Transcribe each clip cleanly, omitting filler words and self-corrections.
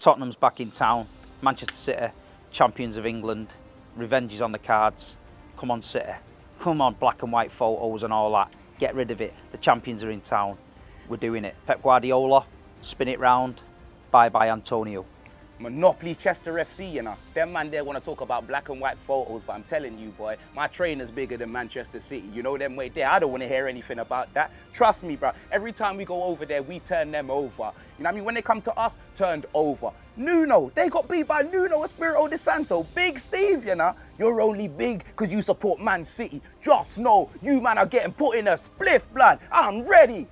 Tottenham's back in town. Manchester City, champions of England. Revenge is on the cards. Come on, City. Come on, black and white photos and all that. Get rid of it. The champions are in town. We're doing it. Pep Guardiola, spin it round. Bye-bye, Antonio. Monopoly Chester FC, you know. Them man there want to talk about black and white photos, but I'm telling you, boy, my trainer's bigger than Manchester City. You know them way there. I don't want to hear anything about that. Trust me, bro. Every time we go over there, we turn them over. You know what I mean? When they come to us, turned over. Nuno, they got beat by Nuno Espirito de Santo. Big Steve, you know. You're only big because you support Man City. Just know you man are getting put in a spliff, blood. I'm ready.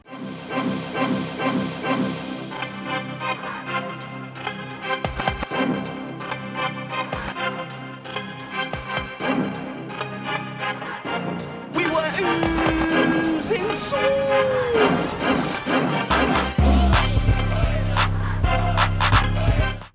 Oozing sauce.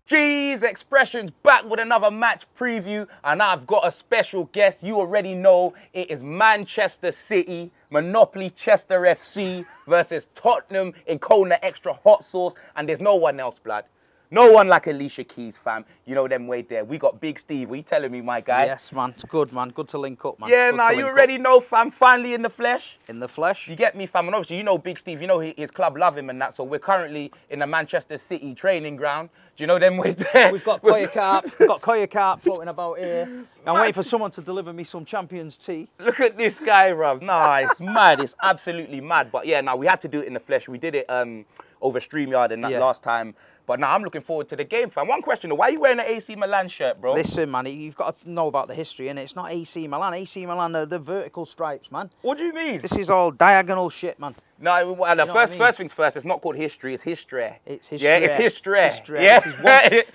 G's Expressions back with another match preview, and I've got a special guest. You already know it is Manchester City, Monopoly Chester FC versus Tottenham in Kona Extra Hot Sauce, and there's no one else, blood. No one like Alicia Keys, fam. You know them way there. We got Big Steve. What are you telling me, my guy? Yes, man. It's good, man. Good to link up, man. Yeah, now you already know, fam. Finally in the flesh. In the flesh. You get me, fam. And obviously, you know Big Steve. You know his club love him and that. So we're currently in the Manchester City training ground. Do you know them way there? We've got Koya Carp. We've got Koya Carp floating about here. I'm waiting for someone to deliver me some Champions tea. Look at this guy, bruv. Nah, it's mad. It's absolutely mad. But yeah, now we had to do it in the flesh. We did it over StreamYard and that last time. But now I'm looking forward to the game, fam. One question, why are you wearing an AC Milan shirt, bro? Listen, man, you've got to know about the history, innit? It's not AC Milan. AC Milan are the vertical stripes, man. What do you mean? This is all diagonal shit, man. No, well, first things first, it's not called history, it's history. It's history. Yeah, it's history. Yeah.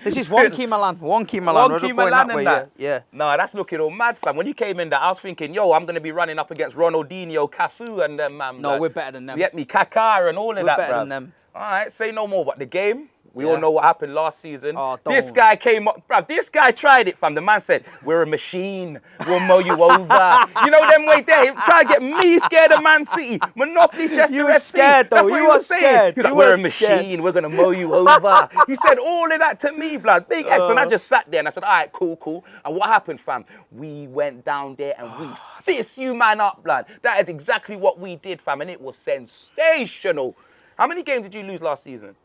This is wonky Milan. Wonky Milan. Wonky Milan and that. Yeah. No, that's looking all mad, fam. When you came in there, I was thinking, yo, I'm going to be running up against Ronaldinho, Cafu and them, man. No, like, we're better than them. You get me? Kaká and all of that, We're better bruv. than them. All right, say no more. But the game, we all know what happened last season. Oh, this guy came up, bruv, this guy tried it, fam. The man said, we're a machine. We'll mow you over. You know them way there. He tried to get me scared of Man City. Monopoly Chester You were FC. scared, though. That's what You he were was saying. scared. He's like, You we're were a machine. scared. We're going to mow you over. He said all of that to me, blood. Big X. And I just sat there and I said, all right, cool. And what happened, fam? We went down there and we fist you man up, blood. That is exactly what we did, fam. And it was sensational. How many games did you lose last season?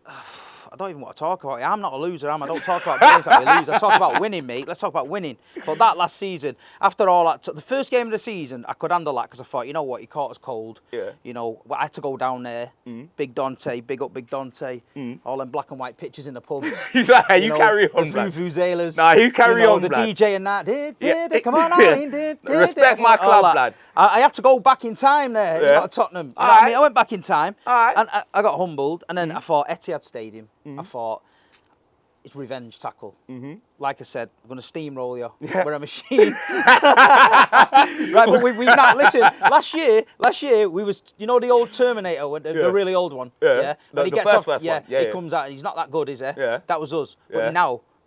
I don't even want to talk about it. I'm not a loser, am I? I don't talk about games that we lose. I talk about winning, mate. Let's talk about winning. But that last season, after all that, the first game of the season, I could handle that because I thought, you know what, he caught us cold. Yeah. You know, I had to go down there. Big Dante, big up Big Dante. All them black and white pictures in the pub. He's like, you carry on, the man. Vuvuzelas. Nah, you carry on, the blood. DJ and that. Come on, Respect my club, blood. I had to go back in time there. Yeah. You know, Tottenham. You know what I mean? I went back in time. All right. And I got humbled. And then I thought, Etihad Stadium. I thought, it's revenge tackle. Like I said, I'm going to steamroll you. Yeah. We're a machine. Right, but we've not, listen, last year, we was, you know the old Terminator, the really old one? Yeah. When he The gets first off, one. he comes out and he's not that good, is he? Yeah. That was us. Yeah. But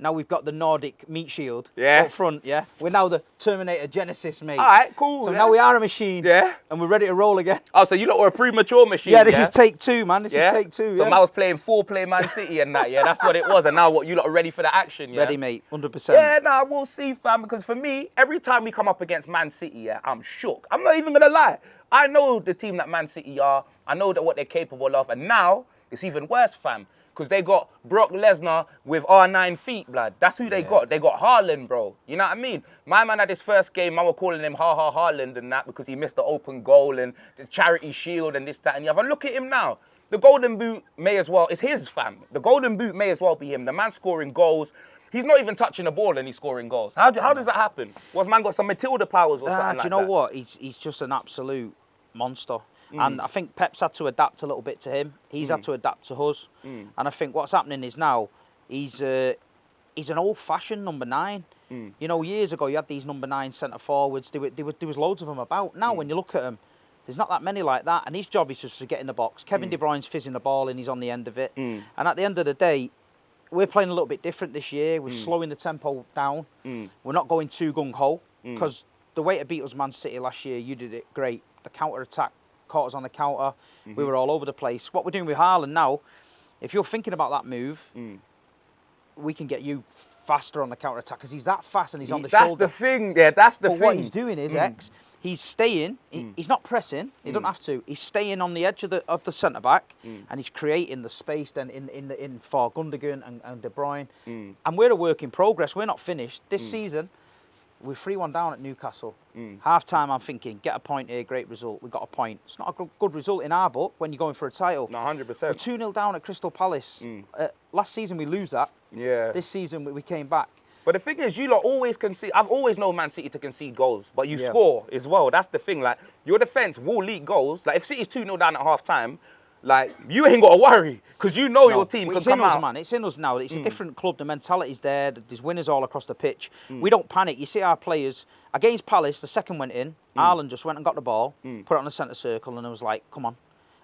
now we've got the Nordic meat shield up front, We're now the Terminator Genesis, mate. All right, cool. So now we are a machine. Yeah. And we're ready to roll again. Oh, so you lot were a premature machine, Yeah, this is take two, man. This is take two, So I was playing 4-play Man City and that, that's what it was. And now what, you lot are ready for the action, Ready, mate, 100%. Yeah, nah, we'll see, fam. Because for me, every time we come up against Man City, I'm shook. I'm not even going to lie. I know the team that Man City are. I know that what they're capable of. And now, it's even worse, fam. Because they got Brock Lesnar with R9 feet, blood. That's who they got. They got Haaland, bro. You know what I mean? My man had his first game, I was calling him Haaland and that because he missed the open goal and the charity shield and this, that, and the other. Look at him now. The Golden Boot may as well, it's his, fam. The Golden Boot may as well be him. The man's scoring goals. He's not even touching the ball and he's scoring goals. How does that happen? Was man got some Matilda powers or something like that? Do you know what? He's just an absolute monster. And I think Pep's had to adapt a little bit to him. He's had to adapt to us. And I think what's happening is now he's an old-fashioned number 9. You know, years ago you had these number 9 centre forwards. There was loads of them about. Now when you look at them, there's not that many like that. And his job is just to get in the box. Kevin De Bruyne's fizzing the ball and he's on the end of it. And at the end of the day, we're playing a little bit different this year. We're slowing the tempo down. We're not going too gung-ho. Because the way to beat us Man City last year, you did it great. The counter-attack caught us on the counter. We were all over the place. What we're doing with Haaland now, if you're thinking about that move, we can get you faster on the counter attack because he's that fast and he's on the That's shoulder. the thing. Yeah, that's the But thing. what he's doing is he's staying. He's not pressing. He doesn't have to. He's staying on the edge of the centre back, and he's creating the space then in for Gundogan and De Bruyne. And we're a work in progress. We're not finished this season. We're 3-1 down at Newcastle. Half time, I'm thinking, get a point here, great result. We got a point. It's not a good result in our book when you're going for a title. No, 100%. We're 2-0 down at Crystal Palace. Last season we lose that. Yeah. This season we came back. But the thing is, you lot always concede. I've always known Man City to concede goals, but you score as well. That's the thing. Like, your defence will leak goals. Like, if City's 2-0 down at half time, like, you ain't got to worry because you know your team can come out. Man. It's in us now. It's a different club. The mentality's there. There's winners all across the pitch. We don't panic. You see our players. Against Palace, the second went in. Ireland just went and got the ball, put it on the centre circle, and it was like, come on.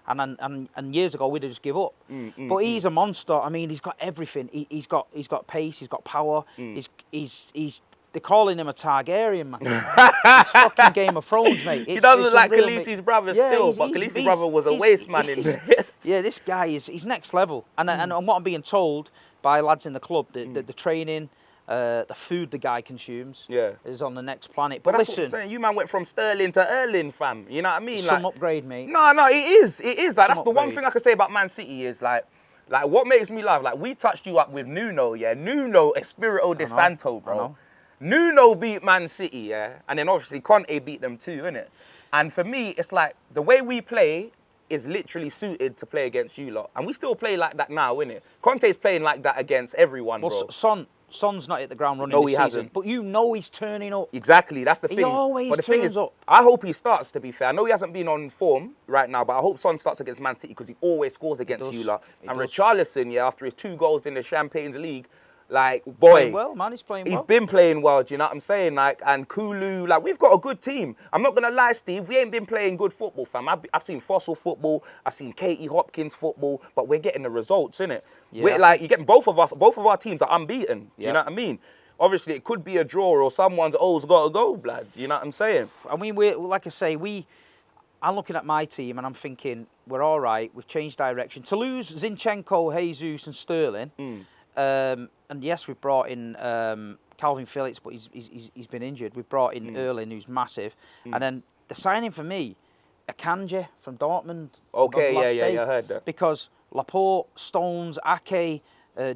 And years ago, we'd have just give up. But he's a monster. I mean, he's got everything. He's got pace. He's got power. They're calling him a Targaryen, man. He's fucking Game of Thrones, mate. He doesn't look like Khaleesi's brother still, but Khaleesi's brother was a waste man in there. Yeah, this guy he's next level. And what I'm being told by lads in the club, the training, the food the guy consumes is on the next planet. But that's listen, what I'm saying. You man went from Sterling to Erling, fam. You know what I mean? Some upgrade, mate. No, it is. It is. Like, that's the one upgrade. thing I can say about Man City is like what makes me laugh. Like, we touched you up with Nuno, yeah. Nuno Espirito de Santo, bro. Nuno beat Man City, yeah, and then obviously Conte beat them too, innit? And for me, it's like the way we play is literally suited to play against you lot, and we still play like that now, innit? Conte's playing like that against everyone, bro. Son's not hit the ground running this season, hasn't. But you know he's turning up. Exactly, that's the thing. He always but the thing turns is, up. I hope he starts, to be fair. I know he hasn't been on form right now, but I hope Son starts against Man City because he always scores against you lot. And Richarlison, yeah, after his 2 goals in the Champions League, like, boy. Playing well, man, he's playing well. He's been playing well, do you know what I'm saying? Like, and Kulu, like, we've got a good team. I'm not going to lie, Steve, we ain't been playing good football, fam. I've seen Fossil football, I've seen Katie Hopkins football, but we're getting the results, innit? Yeah. We're like, you get both of our teams are unbeaten, do you know what I mean? Obviously, it could be a draw or someone's got to go, blood. You know what I'm saying? I mean, like I say, I'm looking at my team and I'm thinking, we're all right, we've changed direction. To lose Zinchenko, Jesus and Sterling, and yes, we've brought in Calvin Phillips, but he's been injured. We've brought in Erling, who's massive. And then the signing for me, Akanji from Dortmund. Okay, yeah, I heard that. Because Laporte, Stones, Ake,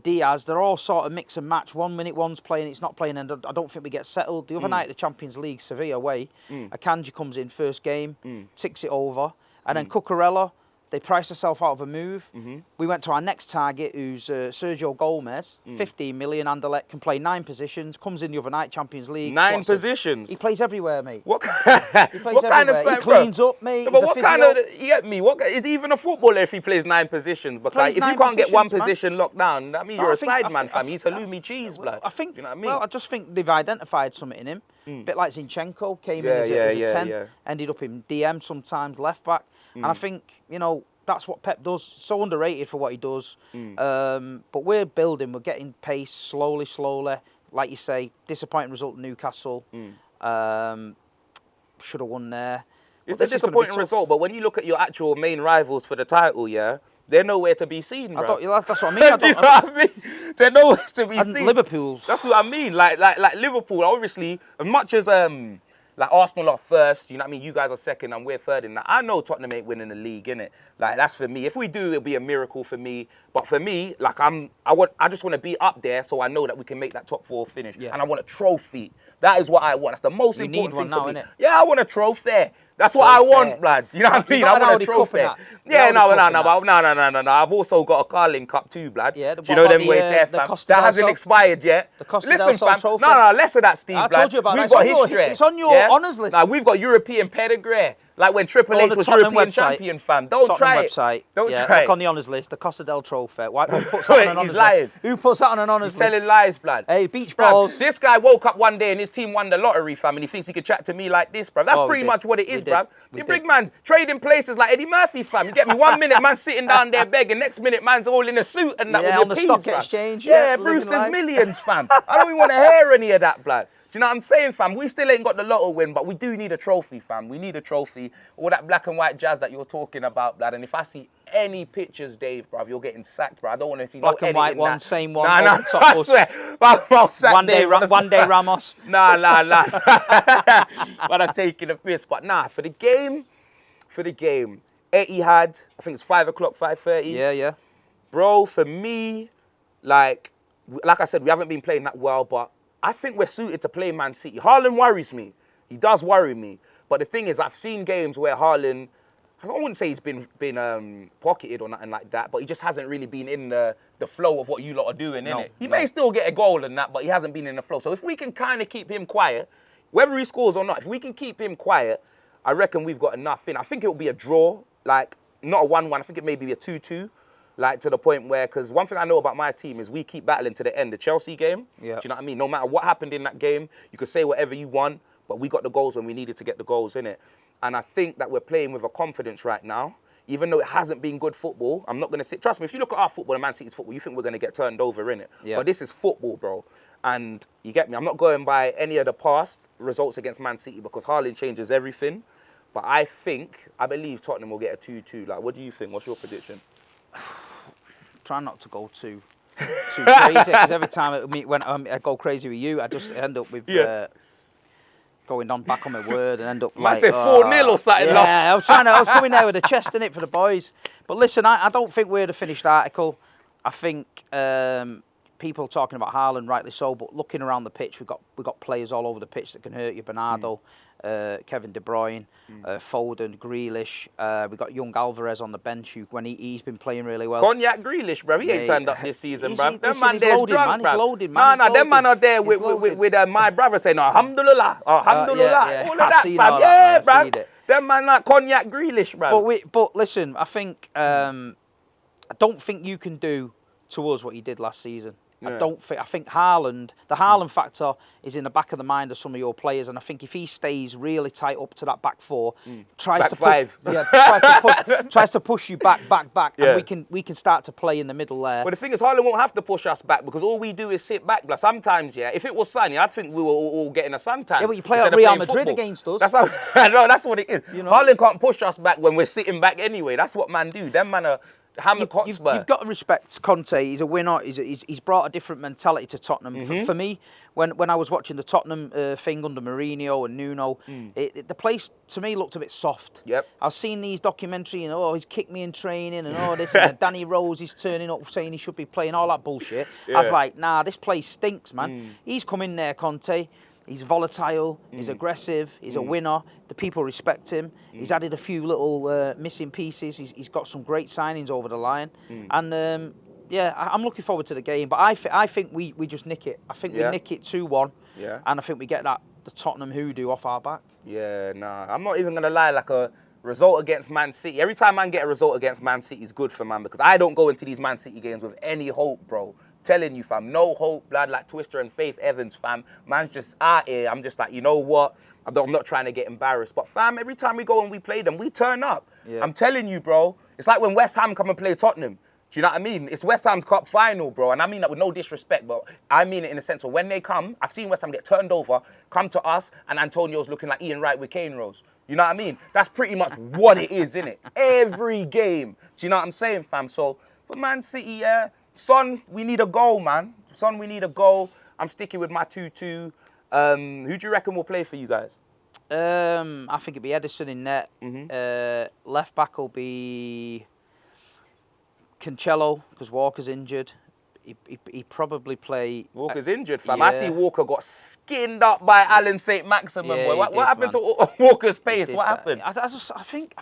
Diaz, they're all sort of mix and match. 1 minute one's playing, it's not playing, and I don't think we get settled. The other night at the Champions League, Sevilla away, Akanji comes in first game, ticks it over, and then Cucurella, they priced themselves out of a move. We went to our next target, who's Sergio Gomez, 15 million, Anderlecht, can play 9 positions, comes in the other night, Champions League. 9 positions? He plays everywhere, mate. What, he plays kind of he cleans up, mate. No, but what kind of, you get me, is he even a footballer if he plays 9 positions? But like, if you can't get one position locked down, that means you're a sideman, fam. He's halloumi cheese, blood. I think, you know what I mean? Well, I just think they've identified something in him. A bit like Zinchenko, came in as a 10, ended up in DM sometimes, left back. And I think, you know, that's what Pep does. So underrated for what he does. But we're building. We're getting pace slowly. Like you say, disappointing result in Newcastle. Should have won there. It's a disappointing result, but when you look at your actual main rivals for the title, they're nowhere to be seen, bro. That's what I mean. Do you know what I mean? They're nowhere to be seen. Liverpool. That's what I mean. Like Liverpool, obviously, as much as like Arsenal are first, you know what I mean? You guys are second and we're third in that. I know Tottenham ain't winning the league, innit? Like, that's for me. If we do, it'll be a miracle for me. But for me, like, I just want to be up there so I know that we can make that top 4 finish. Yeah. And I want a trophy. That is what I want. That's the most important thing for me. Yeah, I want a trophy. That's what I want, blood. You know what I mean? I want a trophy. Yeah, no. I've also got a Carling Cup too, blood. Yeah, you know them way there, fam. That hasn't expired yet. Listen, fam. No, less of that, Steve, blood. I told you about that. We've got history. It's on your honours list. Like, we've got European pedigree. Like when Triple H was European champion, fam. Don't try it. Don't try it. Look on the honours list, the Costa del Trophy. Who puts that on an honours list? Who puts that on an honours list? He's telling lies, blood. Hey, beach balls. This guy woke up one day and his team won the lottery, fam, and he thinks he could chat to me like this, bruv. That's pretty much what it is, bruv. You big man trading places like Eddie Murphy, fam. You get me? 1 minute, man's sitting down there begging. Next minute, man's all in a suit and that with on the stock exchange. Yeah, Brewster's Millions, fam. I don't even want to hear any of that, blood. you know what I'm saying, fam? We still ain't got the lotto win, but we do need a trophy, fam. We need a trophy. All that black and white jazz that you're talking about, blood. And if I see any pictures, Dave, bruv, you're getting sacked, bruv. I don't want to see Black no and white editing one, that. same one. Nah, over the top I bus. swear. I'll sack One day, Dave. one day Ramos. Nah. But I'm taking a piss. But nah, for the game, Etihad, I think it's 5 o'clock, 5:30. Yeah. Bro, for me, like I said, we haven't been playing that well, but I think we're suited to play Man City. Haaland worries me. He does worry me. But the thing is, I've seen games where Haaland, I wouldn't say he's been pocketed or nothing like that, but he just hasn't really been in the flow of what you lot are doing, innit? He may still get a goal and that, but he hasn't been in the flow. So if we can kind of keep him quiet, whether he scores or not, if we can keep him quiet, I reckon we've got enough in. I think it'll be a draw, like not a 1-1. I think it may be a 2-2. Like, to the point where, because one thing I know about my team is we keep battling to the end. The Chelsea game, do you know what I mean? No matter what happened in that game, you could say whatever you want, but we got the goals when we needed to get the goals, innit? And I think that we're playing with a confidence right now, even though it hasn't been good football. I'm not going to sit. Trust me, if you look at our football and Man City's football, you think we're going to get turned over, innit? Yeah. But this is football, bro. And you get me? I'm not going by any of the past results against Man City because Haaland changes everything. But I believe Tottenham will get a 2-2. Like, what do you think? What's your prediction? Try not to go too crazy, because every time when I go crazy with you, I just end up with going on back on my word and end up might say 4-0 or something. Yeah, I was coming there with a chest in it for the boys. But listen, I don't think we're the finished article. I think people talking about Haaland, rightly so, but looking around the pitch, we've got players all over the pitch that can hurt you. Bernardo, Kevin De Bruyne, Foden, Grealish. We've got young Alvarez on the bench when he's been playing really well. Cognac Grealish, bro. He ain't turned up this season, bro. Them man he's there's loaded, drunk, man. bro. He's loaded, man. Nah, them man are there with my brother saying, alhamdulillah, alhamdulillah. All of that, fam. Yeah, bro. Them man like Cognac Grealish, bro. But listen, I think I don't think you can do to us what you did last season. Yeah. I think Haaland, the Haaland factor is in the back of the mind of some of your players, and I think if he stays really tight up to that back four, tries to push you back, and we can start to play in the middle there. But the thing is, Haaland won't have to push us back because all we do is sit back. But sometimes, if it was sunny, I think we were all getting a suntan. Yeah, but you play at Real Madrid against us. That's what it is. You know? Haaland can't push us back when we're sitting back anyway. That's what man do. Them man are You've got to respect Conte. He's a winner. He's brought a different mentality to Tottenham. For me, when I was watching the Tottenham thing under Mourinho and Nuno, the place to me looked a bit soft. Yep. I've seen these documentaries and he's kicked me in training and this and then Danny Rose is turning up saying he should be playing all that bullshit. Yeah. I was like, nah, this place stinks, man. He's come in there, Conte. He's volatile, he's aggressive, he's a winner. The people respect him. He's added a few little missing pieces. He's got some great signings over the line. And I'm looking forward to the game. But I think we just nick it. I think we nick it 2-1. Yeah. And I think we get the Tottenham hoodoo off our back. Yeah, nah. I'm not even going to lie, like a result against Man City. Every time man get a result against Man City is good for man because I don't go into these Man City games with any hope, bro. Telling you, fam, no hope, blood, like Twister and Faith Evans, fam. Man's just out here. I'm just like, you know what? I'm not trying to get embarrassed. But, fam, every time we go and we play them, we turn up. Yeah. I'm telling you, bro. It's like when West Ham come and play Tottenham. Do you know what I mean? It's West Ham's cup final, bro. And I mean that with no disrespect, but I mean it in the sense of when they come, I've seen West Ham get turned over, come to us, and Antonio's looking like Ian Wright with cane rolls. You know what I mean? That's pretty much what it is, isn't it? Every game. Do you know what I'm saying, fam? So, for Man City, Son, we need a goal, man. Son, we need a goal. I'm sticking with my 2-2. Who do you reckon will play for you guys? I think it'll be Edison in net. Left back will be Cancelo, because Walker's injured. He probably play... Walker's injured, fam. Yeah. I see Walker got skinned up by Alan St. Maximin, boy. What happened to Walker's pace? What happened? I think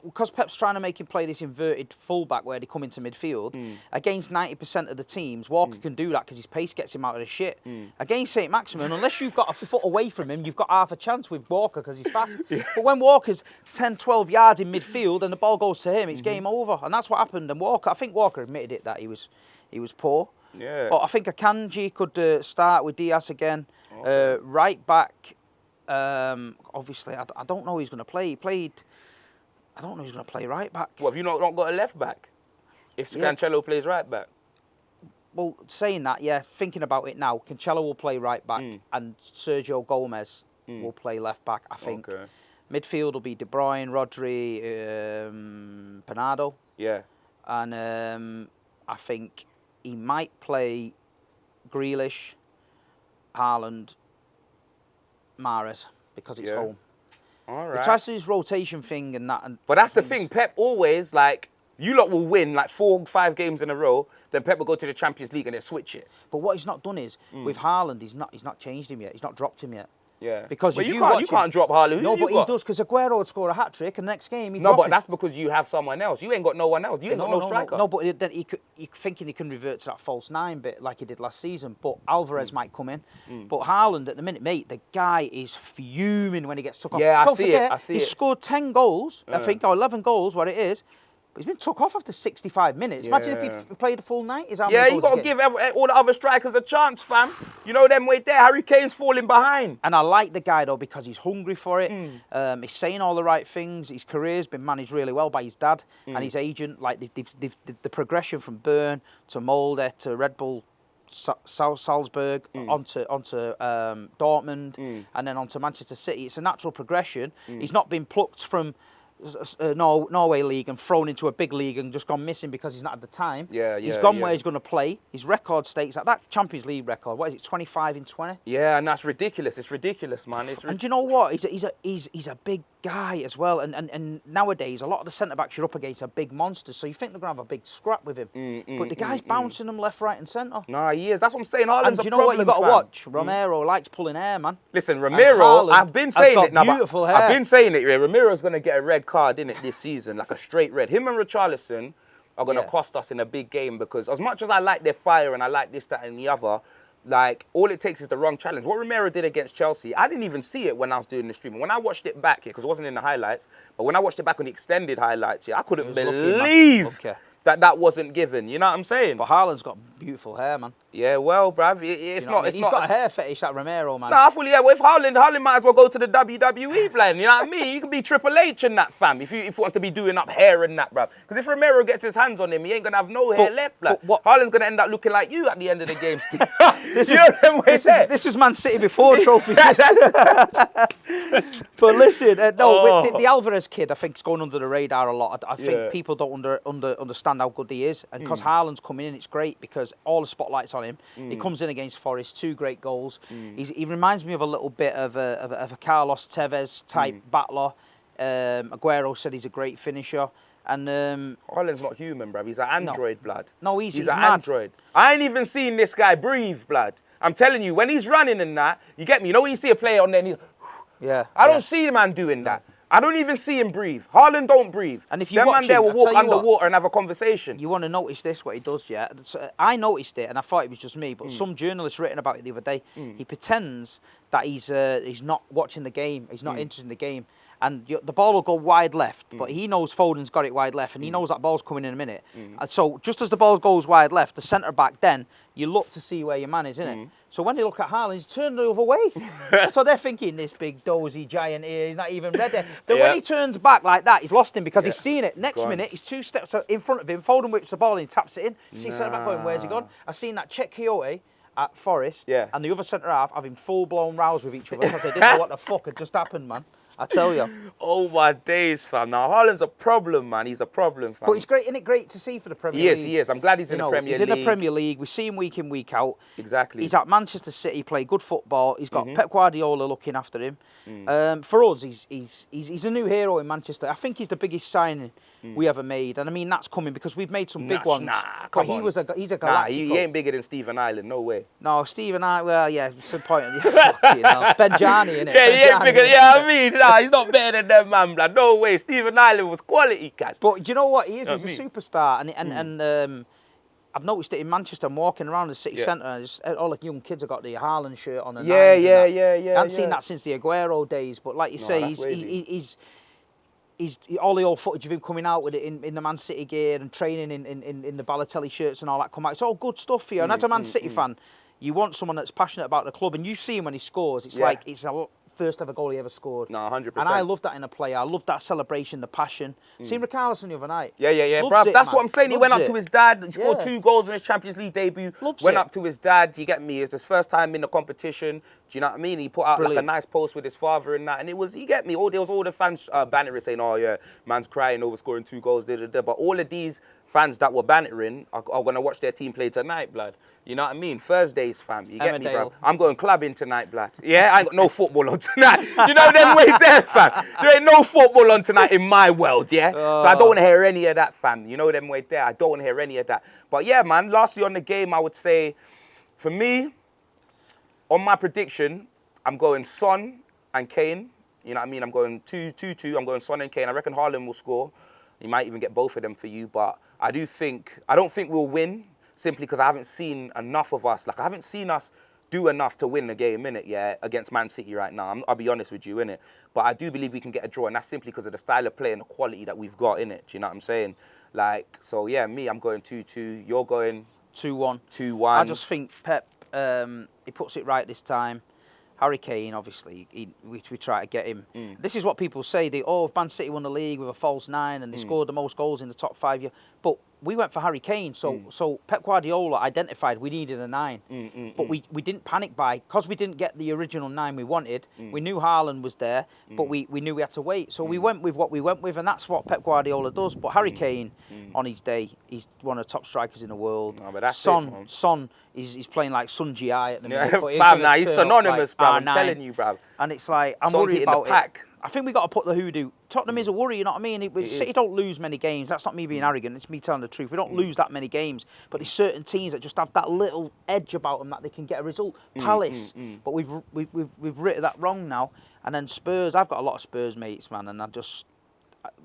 because Pep's trying to make him play this inverted fullback where they come into midfield, against 90% of the teams, Walker can do that because his pace gets him out of the shit. Against St. Maximin, unless you've got a foot away from him, you've got half a chance with Walker because he's fast. But when Walker's 10, 12 yards in midfield and the ball goes to him, it's game over. And that's what happened. And I think Walker admitted it that he was poor. Yeah. But I think Akanji could start with Diaz again. Okay. Right back, obviously, I don't know who's going to play. I don't know who's going to play right back. What, have you not got a left back? If Cancelo plays right back? well, saying that, yeah, thinking about it now, Cancelo will play right back and Sergio Gomez will play left back, I think. Okay. Midfield will be De Bruyne, Rodri, Bernardo. Yeah. And I think he might play Grealish, Haaland, Mahrez, because it's home. All He right. tries to do his rotation thing and that. But that's the thing. Pep always, like, you lot will win like 4 or 5 games in a row, then Pep will go to the Champions League and then switch it. But what he's not done is, with Haaland, he's not changed him yet. He's not dropped him yet. Yeah. Because but if you watch can't drop Haaland. No, Who but you got? he does, because Aguero would score a hat-trick, and the next game he'd No, drop but him. that's because you have someone else. You ain't got no one else. You ain't got no striker. No, but then he thinking he can revert to that false 9 bit like he did last season. But Alvarez might come in. But Haaland, at the minute, mate, the guy is fuming when he gets took off. Yeah, I Don't see forget, it. I see he it. scored 10 goals, I think, or 11 goals, what it is. But he's been took off after 65 minutes. Imagine if he played the full 90. Yeah, you got to give all the other strikers a chance, fam. You know them way there. Harry Kane's falling behind. And I like the guy, though, because he's hungry for it. He's saying all the right things. His career's been managed really well by his dad and his agent. Like, the progression from Bern to Molde to Red Bull Salzburg onto Dortmund and then onto Manchester City. It's a natural progression. He's not been plucked from Norway league and thrown into a big league and just gone missing because he's not had the time. He's gone where he's going to play. His record stakes, like that Champions League record, what is it, 25 in 20? Yeah, and that's ridiculous. It's ridiculous, man. And do you know what? He's a big guy as well. And nowadays, a lot of the centre-backs you're up against are big monsters, so you think they're going to have a big scrap with him. But the guy's bouncing them left, right and centre. Nah, he is. That's what I'm saying. Haaland's And do you a know problem, what you've got to fam. watch? Romero likes pulling hair, man. Listen, Ramiro, I've been saying it now. Beautiful hair. I've been saying it. Yeah, Ramiro's going to get a red card in it this season, like a straight red. Him and Richarlison are going to cost us in a big game because as much as I like their fire and I like this, that, and the other, like, all it takes is the wrong challenge. What Romero did against Chelsea, I didn't even see it when I was doing the streaming. When I watched it back, because it wasn't in the highlights, but when I watched it back on the extended highlights, I couldn't believe that wasn't given. You know what I'm saying? But Haaland's got beautiful hair, man. Yeah, well, bruv, it's not. He's got a hair fetish, that Romero, man. Nah, I fully, well, if Haaland might as well go to the WWE plan. You know what I mean? You can be Triple H and that, fam, if he wants to be doing up hair and that, bruv. Because if Romero gets his hands on him, he ain't going to have no hair left, bruv. Haaland's going to end up looking like you at the end of the game, Steve. This was Man City before trophies. But listen, the Alvarez kid, I think, is going under the radar a lot. I think people don't understand how good he is. And because Haaland's coming in, it's great because all the spotlight's on him. He comes in against Forest, 2 great goals. He reminds me of a little bit of a Carlos Tevez type battler. Aguero said he's a great finisher. And Haaland's not human, bruv. He's an android, blood. No, he's an mad. android. I ain't even seen this guy breathe, blood. I'm telling you, when he's running and that, you get me. You know when you see a player on there and I don't see the man doing that. I don't even see him breathe. Haaland don't breathe. And if you them watch man there him, will walk underwater and have a conversation. You want to notice this, what he does, yeah? So I noticed it, and I thought it was just me, but some journalists written about it the other day. He pretends that he's not watching the game, he's not interested in the game, and the ball will go wide left, but he knows Foden's got it wide left, and he knows that ball's coming in a minute. And so just as the ball goes wide left, the centre-back then, you look to see where your man is, innit? So when they look at Haaland, he's turned the other way. So they're thinking, this big dozy giant here, he's not even ready. Then when he turns back like that, he's lost him because he's seen it. Next minute, he's 2 steps in front of him, Foden whips the ball and he taps it in. You see centre-back going, where's he gone? I've seen that Czech Quixote at Forest and the other centre-half having full-blown rows with each other because they didn't know what the fuck had just happened, man. I tell you. Oh, my days, fam. Now, Haaland's a problem, man. He's a problem, fam. But it's great, isn't it great to see for the Premier League? He is. I'm glad he's in the Premier League. He's in the Premier League. We see him week in, week out. Exactly. He's at Manchester City, play good football. He's got Pep Guardiola looking after him. For us, he's a new hero in Manchester. I think he's the biggest signing we ever made. And I mean, that's coming because we've made some big ones. Nah, come on. He's a Galactico. Nah, he ain't bigger than Stephen Ireland. No way. No, Stephen Ireland, well, yeah, some point. Benjani, innit? Yeah, he ain't bigger. Yeah, I mean, nah, he's not better than them, man, blood. No way. Stephen Ireland was quality, cat. But do you know what he is? He's a superstar. And I've noticed it in Manchester. I'm walking around the city centre, and all the young kids have got the Haaland shirt on. And yeah. I haven't seen that since the Aguero days. But like you say, he's all the old footage of him coming out with it in the Man City gear and training in the Balotelli shirts and all that come out. It's all good stuff for you. And as a Man City fan, you want someone that's passionate about the club, and you see him when he scores. It's like it's a first ever goal he ever scored. No, 100%. And I love that in a player. I love that celebration, the passion. Seen Richarlison the other night. Yeah. Loves Bruv, it, that's man. what I'm saying. He Loves went up it. to his dad. He scored Yeah. 2 goals in his Champions League debut. Loves went it. up to his dad. You get me? It's his first time in the competition. Do you know what I mean? He put out like a Brilliant. nice post with his father and that. And it was, you get me? There was all the fans bantering saying, oh yeah, man's crying over scoring 2 goals. But all of these fans that were bantering are going to watch their team play tonight, blood. You know what I mean? Thursdays, fam. You get me, bro? I'm going clubbing tonight, blood. Yeah, I ain't got no football on tonight. You know them way there, fam. There ain't no football on tonight in my world, yeah? So I don't want to hear any of that, fam. You know them way there. I don't want to hear any of that. But yeah, man, lastly on the game, I would say, for me, on my prediction, I'm going Son and Kane. You know what I mean? I'm going 2-2-2. I'm going Son and Kane. I reckon Haaland will score. He might even get both of them for you. But I don't think we'll win. Simply because I haven't seen enough of us. Like, I haven't seen us do enough to win the game, innit, yeah, against Man City right now. I'll be honest with you, innit? But I do believe we can get a draw, and that's simply because of the style of play and the quality that we've got, innit? Do you know what I'm saying? Like, so, yeah, I'm going 2-2. You're going? 2-1. 2-1. I just think Pep, he puts it right this time. Harry Kane, obviously, we try to get him. This is what people say. If Man City won the league with a false 9 and they scored the most goals in the top 5 years. But we went for Harry Kane. So Pep Guardiola identified we needed a 9. But we didn't panic because we didn't get the original 9 we wanted. We knew Haaland was there, but we knew we had to wait. So we went with what we went with, and that's what Pep Guardiola does. But Harry Kane, on his day, he's one of the top strikers in the world. No, but that's Son is playing like Sun GI at the minute. Fam, now he's synonymous, bruv. I'm telling you, bruv. And it's like, I'm Son's worried hitting the about pack. it. I think we got to put the hoodoo. Tottenham is a worry, you know what I mean? City don't lose many games. That's not me being arrogant. It's me telling the truth. We don't lose that many games. But there's certain teams that just have that little edge about them that they can get a result. Palace. But we've written that wrong now. And then Spurs. I've got a lot of Spurs mates, man. And I just,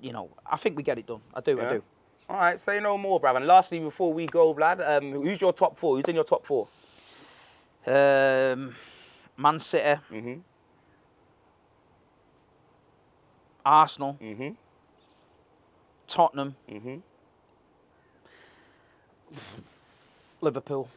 I think we get it done. I do. All right, say no more, bruv. And lastly, before we go, Vlad, who's your top 4? Who's in your top 4? Man City. Arsenal, Tottenham, Liverpool.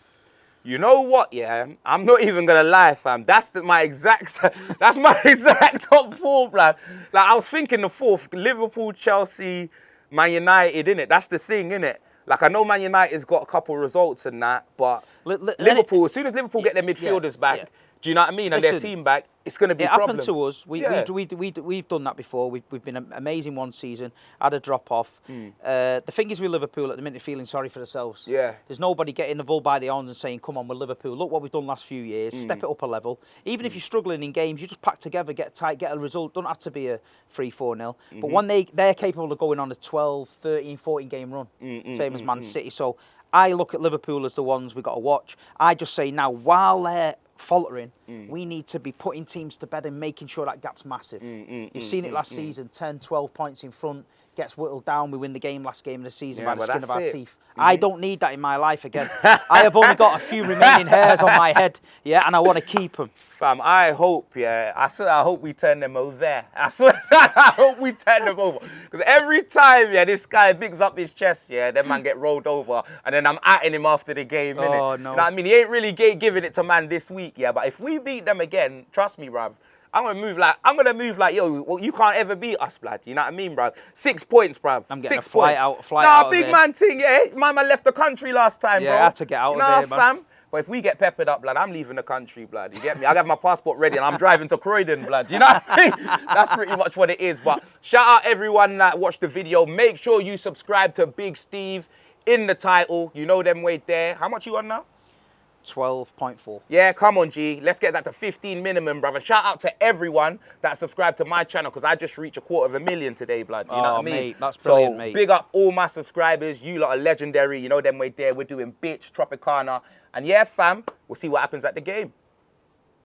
You know what? Yeah, I'm not even gonna lie, fam. That's my exact top 4, blood. Like, I was thinking the 4th: Liverpool, Chelsea, Man United. Innit? That's the thing, innit? Like, I know Man United's got a couple results and that, but Liverpool, as soon as Liverpool get their midfielders back. Do you know what I mean? And their team back, it's going to be problems. It happened to us. We've done that before. We've been amazing one season, had a drop off. The thing is with Liverpool at the minute, feeling sorry for themselves. Yeah. There's nobody getting the bull by the horns and saying, come on, we're Liverpool. Look what we've done last few years. Step it up a level. Even if you're struggling in games, you just pack together, get tight, get a result. Don't have to be a 3-4-0. But when they're capable of going on a 12, 13, 14 game run, same as Man City. So I look at Liverpool as the ones we've got to watch. I just say now, while they're faltering, we need to be putting teams to bed and making sure that gap's massive. You've seen it last season, 10, 12 points in front, gets whittled down, we win the last game of the season by the skin of our teeth. I don't need that in my life again. I have only got a few remaining hairs on my head, and I want to keep them. Fam, I hope, I swear, I hope we turn them over. I swear, I hope we turn them over. Because every time, this guy bigs up his chest, that man get rolled over, and then I'm atting him after the game, innit? Oh, no. You know what I mean? He ain't really giving it to man this week, but if we beat them again, trust me, bruv, I'm gonna move like, yo, you can't ever beat us, blood. You know what I mean, bruv? 6 points, bruv. I'm getting 6 points. Fly out big man thing, My man left the country last time, bro. I had to get out of there, man. Fam? But if we get peppered up, blood, I'm leaving the country, blood. You get me? I got my passport ready and I'm driving to Croydon, blood. You know what I mean? That's pretty much what it is. But shout out everyone that watched the video. Make sure you subscribe to Big Steve in the title. You know them way there. How much you on now? 12.4. Yeah, come on, G. Let's get that to 15 minimum, brother. Shout out to everyone that subscribed to my channel because I just reached 250,000 today, blood. You know what I mean? Mate, that's brilliant, mate. Big up all my subscribers. You lot are legendary. You know them way there. We're doing Bitch, Tropicana. And yeah, fam, we'll see what happens at the game.